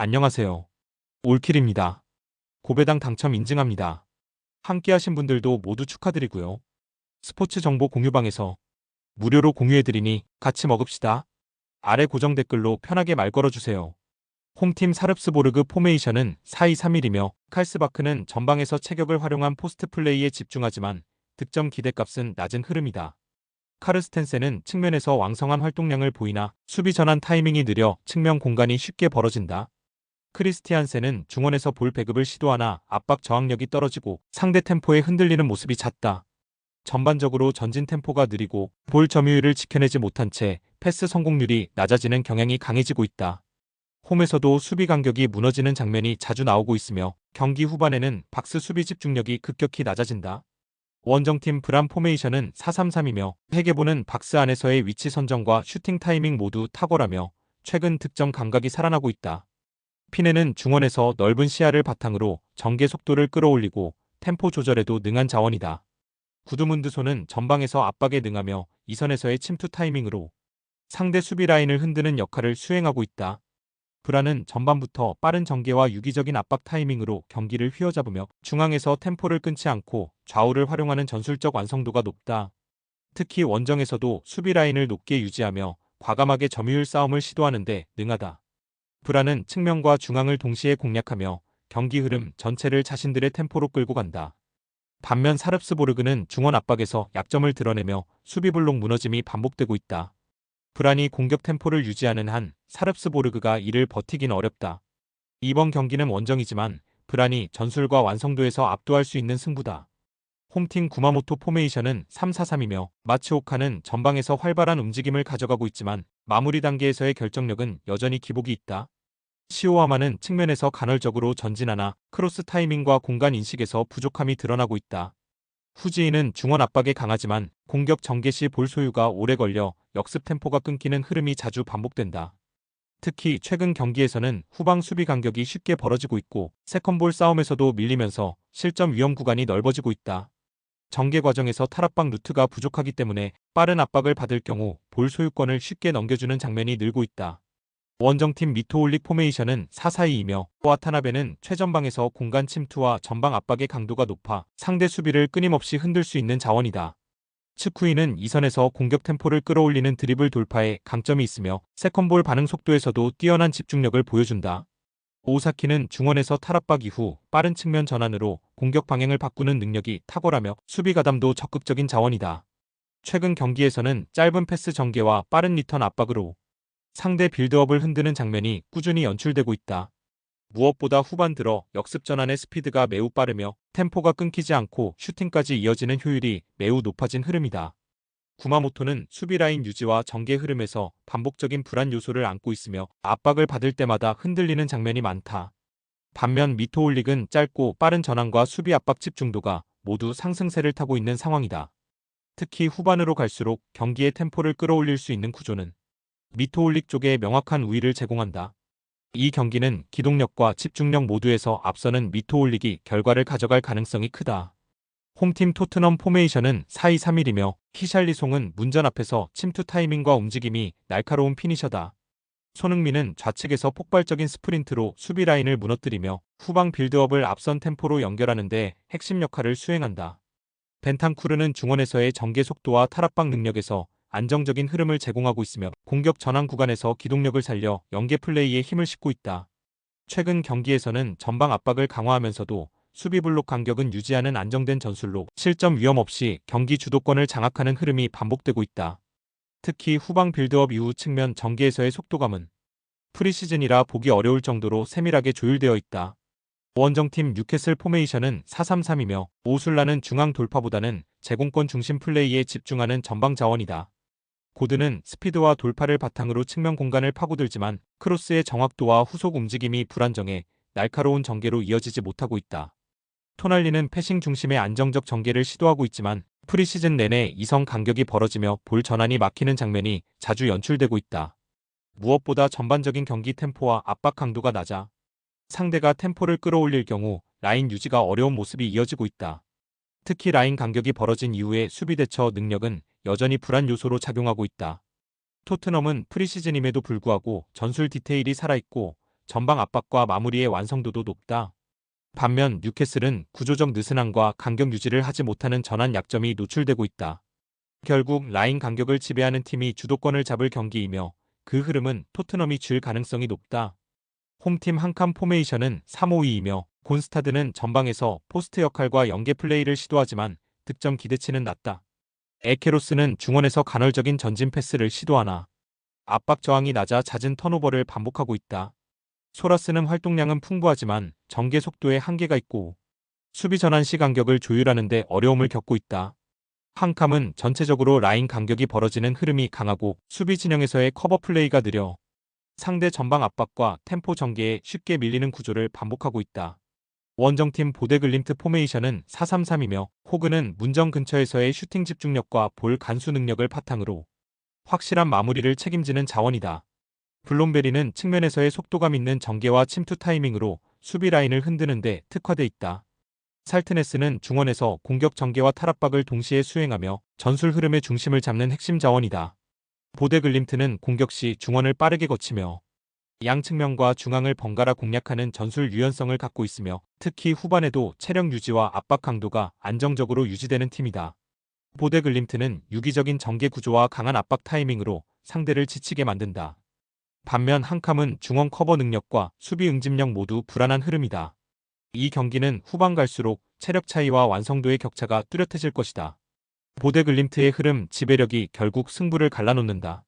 안녕하세요. 올킬입니다. 고배당 당첨 인증합니다. 함께하신 분들도 모두 축하드리고요. 스포츠 정보 공유방에서 무료로 공유해드리니 같이 먹읍시다. 아래 고정 댓글로 편하게 말 걸어주세요. 홈팀 사릅스보르그 포메이션은 4-2-3-1이며 칼스바크는 전방에서 체격을 활용한 포스트 플레이에 집중하지만 득점 기대값은 낮은 흐름이다. 카르스텐센은 측면에서 왕성한 활동량을 보이나 수비 전환 타이밍이 느려 측면 공간이 쉽게 벌어진다. 크리스티안센은 중원에서 볼 배급을 시도하나 압박 저항력이 떨어지고 상대 템포에 흔들리는 모습이 잦다. 전반적으로 전진 템포가 느리고 볼 점유율을 지켜내지 못한 채 패스 성공률이 낮아지는 경향이 강해지고 있다. 홈에서도 수비 간격이 무너지는 장면이 자주 나오고 있으며 경기 후반에는 박스 수비 집중력이 급격히 낮아진다. 원정팀 브람 포메이션은 4-3-3이며 회계보는 박스 안에서의 위치 선정과 슈팅 타이밍 모두 탁월하며 최근 득점 감각이 살아나고 있다. 피네는 중원에서 넓은 시야를 바탕으로 전개 속도를 끌어올리고 템포 조절에도 능한 자원이다. 구드문드손은 전방에서 압박에 능하며 이선에서의 침투 타이밍으로 상대 수비 라인을 흔드는 역할을 수행하고 있다. 브라는 전반부터 빠른 전개와 유기적인 압박 타이밍으로 경기를 휘어잡으며 중앙에서 템포를 끊지 않고 좌우를 활용하는 전술적 완성도가 높다. 특히 원정에서도 수비 라인을 높게 유지하며 과감하게 점유율 싸움을 시도하는 데 능하다. 브라는 측면과 중앙을 동시에 공략하며 경기 흐름 전체를 자신들의 템포로 끌고 간다. 반면 사릅스보르그는 중원 압박에서 약점을 드러내며 수비 블록 무너짐이 반복되고 있다. 브란이 공격 템포를 유지하는 한 사릅스보르그가 이를 버티긴 어렵다. 이번 경기는 원정이지만 브란이 전술과 완성도에서 압도할 수 있는 승부다. 홈팀 구마모토 포메이션은 3-4-3이며 마츠오카는 전방에서 활발한 움직임을 가져가고 있지만 마무리 단계에서의 결정력은 여전히 기복이 있다. 시오와마는 측면에서 간헐적으로 전진하나 크로스 타이밍과 공간 인식에서 부족함이 드러나고 있다. 후지인은 중원 압박에 강하지만 공격 전개 시 볼 소유가 오래 걸려 역습 템포가 끊기는 흐름이 자주 반복된다. 특히 최근 경기에서는 후방 수비 간격이 쉽게 벌어지고 있고 세컨볼 싸움에서도 밀리면서 실점 위험 구간이 넓어지고 있다. 전개 과정에서 탈압박 루트가 부족하기 때문에 빠른 압박을 받을 경우 볼 소유권을 쉽게 넘겨주는 장면이 늘고 있다. 원정팀 미토올릭 포메이션은 4-4-2이며 와타나베는 최전방에서 공간 침투와 전방 압박의 강도가 높아 상대 수비를 끊임없이 흔들 수 있는 자원이다. 츠쿠이는 이선에서 공격 템포를 끌어올리는 드리블 돌파에 강점이 있으며 세컨볼 반응 속도에서도 뛰어난 집중력을 보여준다. 오사키는 중원에서 탈압박 이후 빠른 측면 전환으로 공격 방향을 바꾸는 능력이 탁월하며 수비 가담도 적극적인 자원이다. 최근 경기에서는 짧은 패스 전개와 빠른 리턴 압박으로 상대 빌드업을 흔드는 장면이 꾸준히 연출되고 있다. 무엇보다 후반 들어 역습 전환의 스피드가 매우 빠르며 템포가 끊기지 않고 슈팅까지 이어지는 효율이 매우 높아진 흐름이다. 구마모토는 수비 라인 유지와 전개 흐름에서 반복적인 불안 요소를 안고 있으며 압박을 받을 때마다 흔들리는 장면이 많다. 반면 미토올릭은 짧고 빠른 전환과 수비 압박 집중도가 모두 상승세를 타고 있는 상황이다. 특히 후반으로 갈수록 경기의 템포를 끌어올릴 수 있는 구조는 미토올릭 쪽에 명확한 우위를 제공한다. 이 경기는 기동력과 집중력 모두에서 앞서는 미토올릭이 결과를 가져갈 가능성이 크다. 홈팀 토트넘 포메이션은 4-2-3-1이며 히샬리송은 문전 앞에서 침투 타이밍과 움직임이 날카로운 피니셔다. 손흥민은 좌측에서 폭발적인 스프린트로 수비 라인을 무너뜨리며 후방 빌드업을 앞선 템포로 연결하는 데 핵심 역할을 수행한다. 벤탄쿠르는 중원에서의 전개 속도와 탈압박 능력에서 안정적인 흐름을 제공하고 있으며 공격 전환 구간에서 기동력을 살려 연계 플레이에 힘을 싣고 있다. 최근 경기에서는 전방 압박을 강화하면서도 수비 블록 간격은 유지하는 안정된 전술로 실점 위험 없이 경기 주도권을 장악하는 흐름이 반복되고 있다. 특히 후방 빌드업 이후 측면 전개에서의 속도감은 프리시즌이라 보기 어려울 정도로 세밀하게 조율되어 있다. 원정팀 뉴캐슬 포메이션은 4-3-3이며 오술라는 중앙 돌파보다는 제공권 중심 플레이에 집중하는 전방 자원이다. 고드는 스피드와 돌파를 바탕으로 측면 공간을 파고들지만 크로스의 정확도와 후속 움직임이 불안정해 날카로운 전개로 이어지지 못하고 있다. 토날리는 패싱 중심의 안정적 전개를 시도하고 있지만 프리시즌 내내 이성 간격이 벌어지며 볼 전환이 막히는 장면이 자주 연출되고 있다. 무엇보다 전반적인 경기 템포와 압박 강도가 낮아 상대가 템포를 끌어올릴 경우 라인 유지가 어려운 모습이 이어지고 있다. 특히 라인 간격이 벌어진 이후의 수비 대처 능력은 여전히 불안 요소로 작용하고 있다. 토트넘은 프리시즌임에도 불구하고 전술 디테일이 살아있고 전방 압박과 마무리의 완성도도 높다. 반면 뉴캐슬은 구조적 느슨함과 간격 유지를 하지 못하는 전환 약점이 노출되고 있다. 결국 라인 간격을 지배하는 팀이 주도권을 잡을 경기이며 그 흐름은 토트넘이 쥘 가능성이 높다. 홈팀 한 칸 포메이션은 3-5-2이며 곤스타드는 전방에서 포스트 역할과 연계 플레이를 시도하지만 득점 기대치는 낮다. 에케로스는 중원에서 간헐적인 전진 패스를 시도하나 압박 저항이 낮아 잦은 턴오버를 반복하고 있다. 소라스는 활동량은 풍부하지만 전개 속도에 한계가 있고 수비 전환 시 간격을 조율하는 데 어려움을 겪고 있다. 한캄은 전체적으로 라인 간격이 벌어지는 흐름이 강하고 수비 진영에서의 커버 플레이가 느려 상대 전방 압박과 템포 전개에 쉽게 밀리는 구조를 반복하고 있다. 원정팀 보데글림트 포메이션은 4-3-3이며 호그는 문정 근처에서의 슈팅 집중력과 볼 간수 능력을 바탕으로 확실한 마무리를 책임지는 자원이다. 블롬베리는 측면에서의 속도감 있는 전개와 침투 타이밍으로 수비 라인을 흔드는 데 특화돼 있다. 살트네스는 중원에서 공격 전개와 탈압박을 동시에 수행하며 전술 흐름의 중심을 잡는 핵심 자원이다. 보데글림트는 공격 시 중원을 빠르게 거치며 양 측면과 중앙을 번갈아 공략하는 전술 유연성을 갖고 있으며 특히 후반에도 체력 유지와 압박 강도가 안정적으로 유지되는 팀이다. 보데글림트는 유기적인 전개 구조와 강한 압박 타이밍으로 상대를 지치게 만든다. 반면 한캄은 중원 커버 능력과 수비 응집력 모두 불안한 흐름이다. 이 경기는 후반 갈수록 체력 차이와 완성도의 격차가 뚜렷해질 것이다. 보데글림트의 흐름 지배력이 결국 승부를 갈라놓는다.